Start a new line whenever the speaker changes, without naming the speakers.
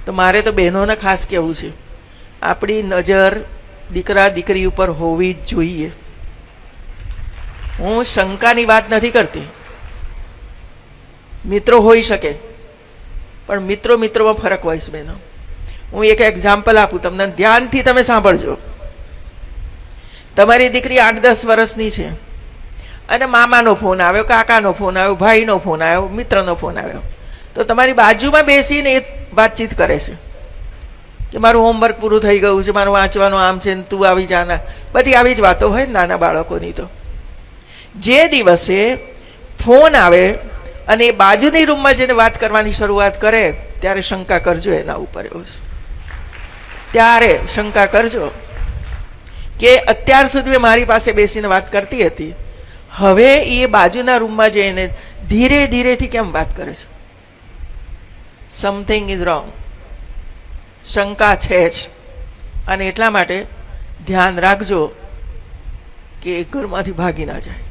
તો મારે તો બહેનોને ખાસ કહેવું છે, આપણી નજર દીકરા દીકરી ઉપર હોવી જ જોઈએ. હું શંકાની વાત નથી કરતી. મિત્રો હોઈ શકે, પણ મિત્રો મિત્રોમાં ફરક હોય છે બહેનો. હું એક એક્ઝામ્પલ આપું તમને, ધ્યાનથી તમે સાંભળજો. તમારી દીકરી 8-10 વર્ષની છે અને મામાનો ફોન આવ્યો, કાકાનો ફોન આવ્યો, ભાઈનો ફોન આવ્યો, મિત્રનો ફોન આવ્યો, તો તમારી બાજુમાં બેસીને એ વાતચીત કરે છે કે મારું હોમવર્ક પૂરું થઈ ગયું છે, મારું વાંચવાનું આમ છે, તું આવી જાના, બધી આવી જ વાતો હોય નાના બાળકોની. તો જે દિવસે ફોન આવે અને એ બાજુની રૂમમાં જઈને વાત કરવાની શરૂઆત કરે ત્યારે શંકા કરજો એના ઉપર. એવું ત્યારે શંકા કરજો કે અત્યાર સુધી મારી પાસે બેસીને વાત કરતી હતી, હવે એ બાજુના રૂમમાં જઈને ધીરે ધીરેથી કેમ વાત કરે છે? Something is wrong. શંકા છે જ. અને એટલા માટે ધ્યાન રાખજો કે ઘરમાંથી ભાગી ના જાય.